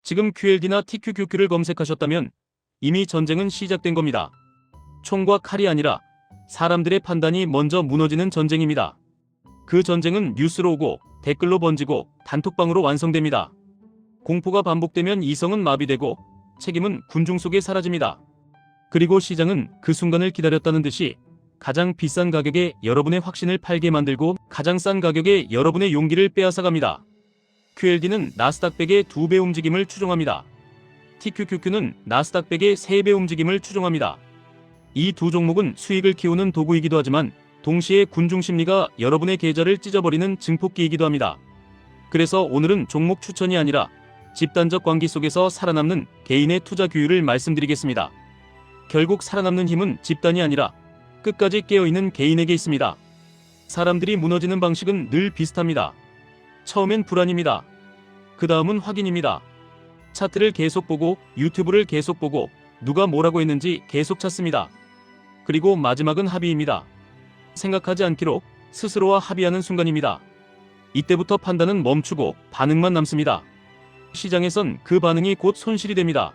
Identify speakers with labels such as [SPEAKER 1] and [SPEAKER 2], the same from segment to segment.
[SPEAKER 1] 지금 QLD나 TQQQ를 검색하셨다면 이미 전쟁은 시작된 겁니다. 총과 칼이 아니라 사람들의 판단이 먼저 무너지는 전쟁입니다. 그 전쟁은 뉴스로 오고 댓글로 번지고 단톡방으로 완성됩니다. 공포가 반복되면 이성은 마비되고 책임은 군중 속에 사라집니다. 그리고 시장은 그 순간을 기다렸다는 듯이 가장 비싼 가격에 여러분의 확신을 팔게 만들고 가장 싼 가격에 여러분의 용기를 빼앗아갑니다. QLD는 나스닥 100의 2배 움직임을 추종합니다. TQQQ는 나스닥 100의 3배 움직임을 추종합니다. 이 두 종목은 수익을 키우는 도구이기도 하지만 동시에 군중 심리가 여러분의 계좌를 찢어버리는 증폭기이기도 합니다. 그래서 오늘은 종목 추천이 아니라 집단적 광기 속에서 살아남는 개인의 투자 규율을 말씀드리겠습니다. 결국 살아남는 힘은 집단이 아니라 끝까지 깨어있는 개인에게 있습니다. 사람들이 무너지는 방식은 늘 비슷합니다. 처음엔 불안입니다. 그 다음은 확인입니다. 차트를 계속 보고 유튜브를 계속 보고 누가 뭐라고 했는지 계속 찾습니다. 그리고 마지막은 합의입니다. 생각하지 않기로 스스로와 합의하는 순간입니다. 이때부터 판단은 멈추고 반응만 남습니다. 시장에선 그 반응이 곧 손실이 됩니다.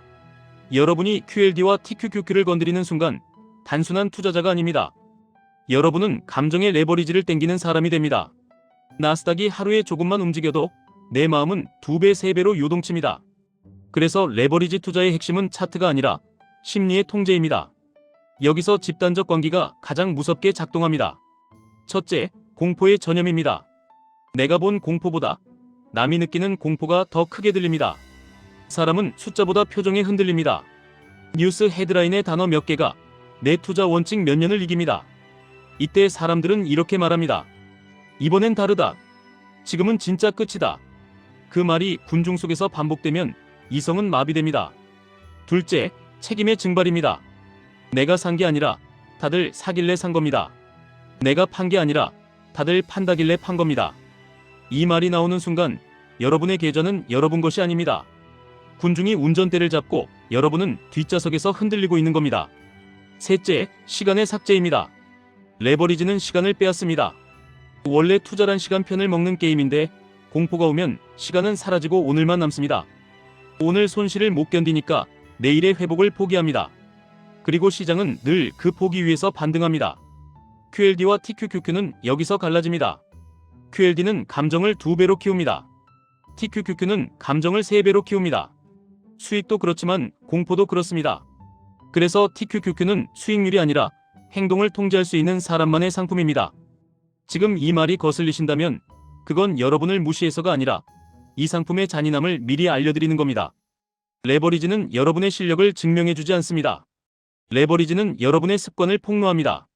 [SPEAKER 1] 여러분이 QLD와 TQQQ를 건드리는 순간 단순한 투자자가 아닙니다. 여러분은 감정의 레버리지를 땡기는 사람이 됩니다. 나스닥이 하루에 조금만 움직여도 내 마음은 2배, 3배로 요동칩니다. 그래서 레버리지 투자의 핵심은 차트가 아니라 심리의 통제입니다. 여기서 집단적 관기가 가장 무섭게 작동합니다. 첫째, 공포의 전염입니다. 내가 본 공포보다 남이 느끼는 공포가 더 크게 들립니다. 사람은 숫자보다 표정에 흔들립니다. 뉴스 헤드라인의 단어 몇 개가 내 투자 원칙 몇 년을 이깁니다. 이때 사람들은 이렇게 말합니다. 이번엔 다르다. 지금은 진짜 끝이다. 그 말이 군중 속에서 반복되면 이성은 마비됩니다. 둘째, 책임의 증발입니다. 내가 산 게 아니라 다들 사길래 산 겁니다. 내가 판 게 아니라 다들 판다길래 판 겁니다. 이 말이 나오는 순간 여러분의 계좌는 여러분 것이 아닙니다. 군중이 운전대를 잡고 여러분은 뒷좌석에서 흔들리고 있는 겁니다. 셋째, 시간의 삭제입니다. 레버리지는 시간을 빼앗습니다. 원래 투자란 시간편을 먹는 게임인데 공포가 오면 시간은 사라지고 오늘만 남습니다. 오늘 손실을 못 견디니까 내일의 회복을 포기합니다. 그리고 시장은 늘 그 포기 위에서 반등합니다. QLD와 TQQQ는 여기서 갈라집니다. QLD는 감정을 2배로 키웁니다. TQQQ는 감정을 3배로 키웁니다. 수익도 그렇지만 공포도 그렇습니다. 그래서 TQQQ는 수익률이 아니라 행동을 통제할 수 있는 사람만의 상품입니다. 지금 이 말이 거슬리신다면 그건 여러분을 무시해서가 아니라 이 상품의 잔인함을 미리 알려드리는 겁니다. 레버리지는 여러분의 실력을 증명해주지 않습니다. 레버리지는 여러분의 습관을 폭로합니다.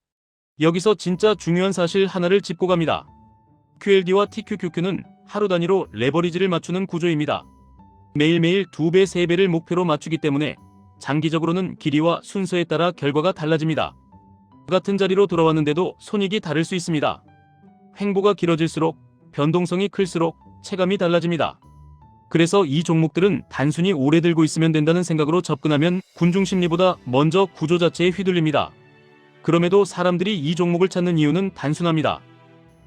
[SPEAKER 1] 여기서 진짜 중요한 사실 하나를 짚고 갑니다. QLD와 TQQQ는 하루 단위로 레버리지를 맞추는 구조입니다. 매일매일 2배, 3배를 목표로 맞추기 때문에 장기적으로는 길이와 순서에 따라 결과가 달라집니다. 같은 자리로 돌아왔는데도 손익이 다를 수 있습니다. 횡보가 길어질수록 변동성이 클수록 체감이 달라집니다. 그래서 이 종목들은 단순히 오래 들고 있으면 된다는 생각으로 접근하면 군중 심리보다 먼저 구조 자체에 휘둘립니다. 그럼에도 사람들이 이 종목을 찾는 이유는 단순합니다.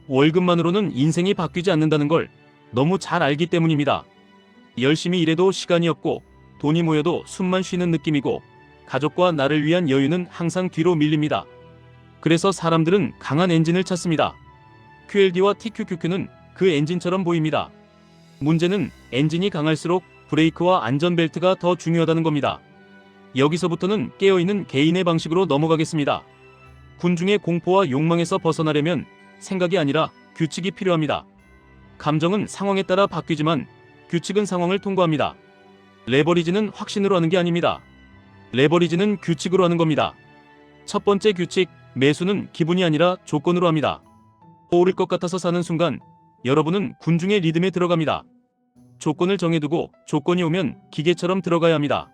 [SPEAKER 1] 월급만으로는 인생이 바뀌지 않는다는 걸 너무 잘 알기 때문입니다. 열심히 일해도 시간이 없고 돈이 모여도 숨만 쉬는 느낌이고 가족과 나를 위한 여유는 항상 뒤로 밀립니다. 그래서 사람들은 강한 엔진을 찾습니다. QLD와 TQQQ는 그 엔진처럼 보입니다. 문제는 엔진이 강할수록 브레이크와 안전벨트가 더 중요하다는 겁니다. 여기서부터는 깨어있는 개인의 방식으로 넘어가겠습니다. 군중의 공포와 욕망에서 벗어나려면 생각이 아니라 규칙이 필요합니다. 감정은 상황에 따라 바뀌지만 규칙은 상황을 통과합니다. 레버리지는 확신으로 하는 게 아닙니다. 레버리지는 규칙으로 하는 겁니다. 첫 번째 규칙, 매수는 기분이 아니라 조건으로 합니다. 오를 것 같아서 사는 순간 여러분은 군중의 리듬에 들어갑니다. 조건을 정해두고 조건이 오면 기계처럼 들어가야 합니다.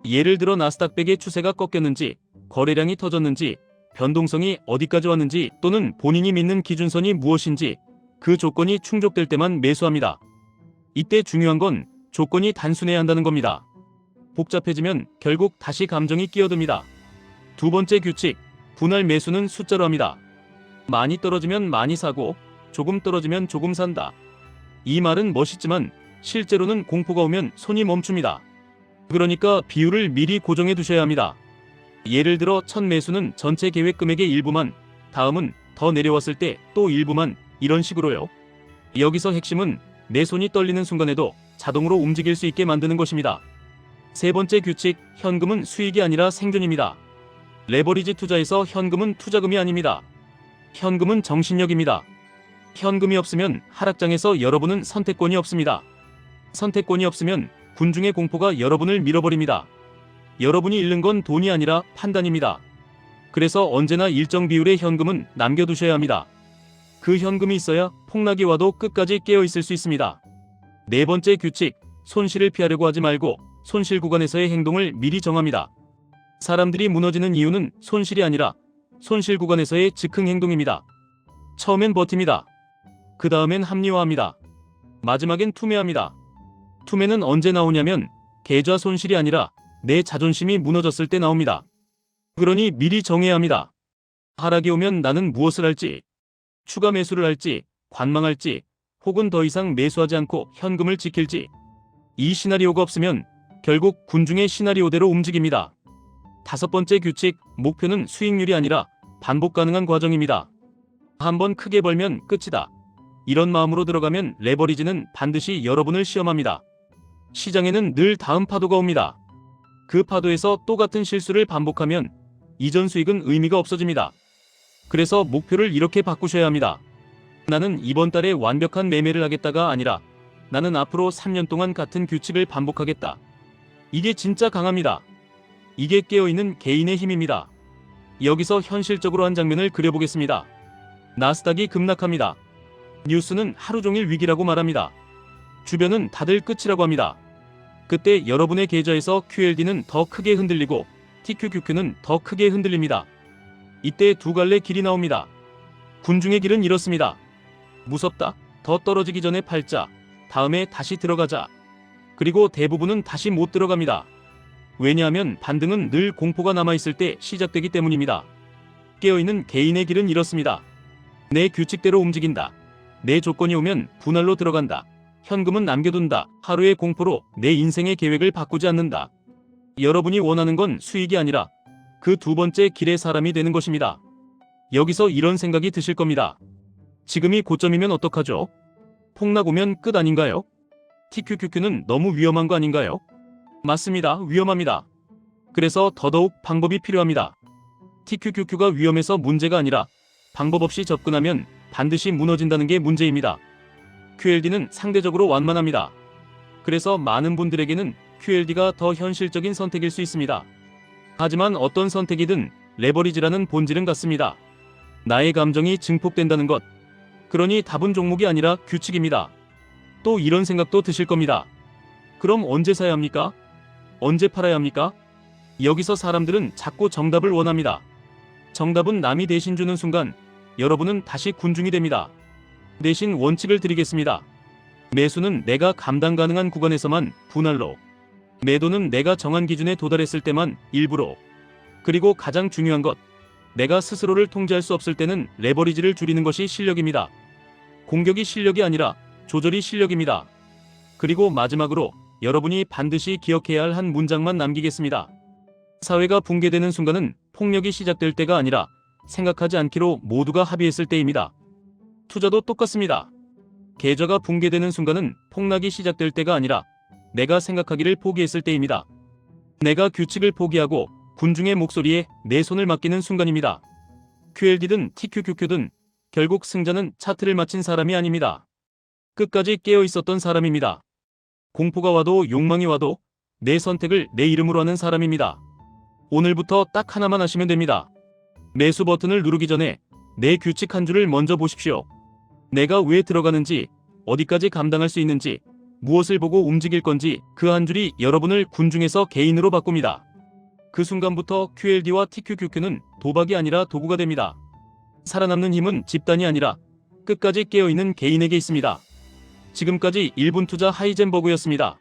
[SPEAKER 1] 예를 들어 나스닥 100의 추세가 꺾였는지, 거래량이 터졌는지, 변동성이 어디까지 왔는지 또는 본인이 믿는 기준선이 무엇인지 그 조건이 충족될 때만 매수합니다. 이때 중요한 건 조건이 단순해야 한다는 겁니다. 복잡해지면 결국 다시 감정이 끼어듭니다. 두 번째 규칙, 분할 매수는 숫자로 합니다. 많이 떨어지면 많이 사고 조금 떨어지면 조금 산다. 이 말은 멋있지만 실제로는 공포가 오면 손이 멈춥니다. 그러니까 비율을 미리 고정해 두셔야 합니다. 예를 들어 첫 매수는 전체 계획 금액의 일부만, 다음은 더 내려왔을 때 또 일부만, 이런 식으로요. 여기서 핵심은 내 손이 떨리는 순간에도 자동으로 움직일 수 있게 만드는 것입니다. 세 번째 규칙, 현금은 수익이 아니라 생존입니다. 레버리지 투자에서 현금은 투자금이 아닙니다. 현금은 정신력입니다. 현금이 없으면 하락장에서 여러분은 선택권이 없습니다. 선택권이 없으면 군중의 공포가 여러분을 밀어버립니다. 여러분이 잃는 건 돈이 아니라 판단입니다. 그래서 언제나 일정 비율의 현금은 남겨두셔야 합니다. 그 현금이 있어야 폭락이 와도 끝까지 깨어 있을 수 있습니다. 네 번째 규칙, 손실을 피하려고 하지 말고 손실 구간에서의 행동을 미리 정합니다. 사람들이 무너지는 이유는 손실이 아니라 손실 구간에서의 즉흥 행동입니다. 처음엔 버팁니다. 그 다음엔 합리화합니다. 마지막엔 투매합니다. 투매는 언제 나오냐면 계좌 손실이 아니라 내 자존심이 무너졌을 때 나옵니다. 그러니 미리 정해야 합니다. 하락이 오면 나는 무엇을 할지, 추가 매수를 할지, 관망할지, 혹은 더 이상 매수하지 않고 현금을 지킬지. 이 시나리오가 없으면 결국 군중의 시나리오대로 움직입니다. 다섯 번째 규칙, 목표는 수익률이 아니라 반복 가능한 과정입니다. 한번 크게 벌면 끝이다. 이런 마음으로 들어가면 레버리지는 반드시 여러분을 시험합니다. 시장에는 늘 다음 파도가 옵니다. 그 파도에서 또 같은 실수를 반복하면 이전 수익은 의미가 없어집니다. 그래서 목표를 이렇게 바꾸셔야 합니다. 나는 이번 달에 완벽한 매매를 하겠다가 아니라 나는 앞으로 3년 동안 같은 규칙을 반복하겠다. 이게 진짜 강합니다. 이게 깨어있는 개인의 힘입니다. 여기서 현실적으로 한 장면을 그려보겠습니다. 나스닥이 급락합니다. 뉴스는 하루 종일 위기라고 말합니다. 주변은 다들 끝이라고 합니다. 그때 여러분의 계좌에서 QLD는 더 크게 흔들리고 TQQQ는 더 크게 흔들립니다. 이때 두 갈래 길이 나옵니다. 군중의 길은 이렇습니다. 무섭다. 더 떨어지기 전에 팔자. 다음에 다시 들어가자. 그리고 대부분은 다시 못 들어갑니다. 왜냐하면 반등은 늘 공포가 남아있을 때 시작되기 때문입니다. 깨어있는 개인의 길은 이렇습니다. 내 규칙대로 움직인다. 내 조건이 오면 분할로 들어간다. 현금은 남겨둔다. 하루의 공포로 내 인생의 계획을 바꾸지 않는다. 여러분이 원하는 건 수익이 아니라 그 두 번째 길의 사람이 되는 것입니다. 여기서 이런 생각이 드실 겁니다. 지금이 고점이면 어떡하죠? 폭락 오면 끝 아닌가요? TQQQ는 너무 위험한 거 아닌가요? 맞습니다. 위험합니다. 그래서 더더욱 방법이 필요합니다. TQQQ가 위험해서 문제가 아니라 방법 없이 접근하면 반드시 무너진다는 게 문제입니다. QLD는 상대적으로 완만합니다. 그래서 많은 분들에게는 QLD가 더 현실적인 선택일 수 있습니다. 하지만 어떤 선택이든 레버리지라는 본질은 같습니다. 나의 감정이 증폭된다는 것. 그러니 답은 종목이 아니라 규칙입니다. 또 이런 생각도 드실 겁니다. 그럼 언제 사야 합니까? 언제 팔아야 합니까? 여기서 사람들은 자꾸 정답을 원합니다. 정답은 남이 대신 주는 순간 여러분은 다시 군중이 됩니다. 대신 원칙을 드리겠습니다. 매수는 내가 감당 가능한 구간에서만 분할로, 매도는 내가 정한 기준에 도달했을 때만 일부로, 그리고 가장 중요한 것, 내가 스스로를 통제할 수 없을 때는 레버리지를 줄이는 것이 실력입니다. 공격이 실력이 아니라 조절이 실력입니다. 그리고 마지막으로 여러분이 반드시 기억해야 할 한 문장만 남기겠습니다. 사회가 붕괴되는 순간은 폭력이 시작될 때가 아니라 생각하지 않기로 모두가 합의했을 때입니다. 투자도 똑같습니다. 계좌가 붕괴되는 순간은 폭락이 시작될 때가 아니라 내가 생각하기를 포기했을 때입니다. 내가 규칙을 포기하고 군중의 목소리에 내 손을 맡기는 순간입니다. QLD든 TQQQ든 결국 승자는 차트를 마친 사람이 아닙니다. 끝까지 깨어 있었던 사람입니다. 공포가 와도 욕망이 와도 내 선택을 내 이름으로 하는 사람입니다. 오늘부터 딱 하나만 하시면 됩니다. 매수 버튼을 누르기 전에 내 규칙 한 줄을 먼저 보십시오. 내가 왜 들어가는지, 어디까지 감당할 수 있는지, 무엇을 보고 움직일 건지 그 한 줄이 여러분을 군중에서 개인으로 바꿉니다. 그 순간부터 QLD와 TQQQ는 도박이 아니라 도구가 됩니다. 살아남는 힘은 집단이 아니라 끝까지 깨어있는 개인에게 있습니다. 지금까지 1분 투자 하이젠버그였습니다.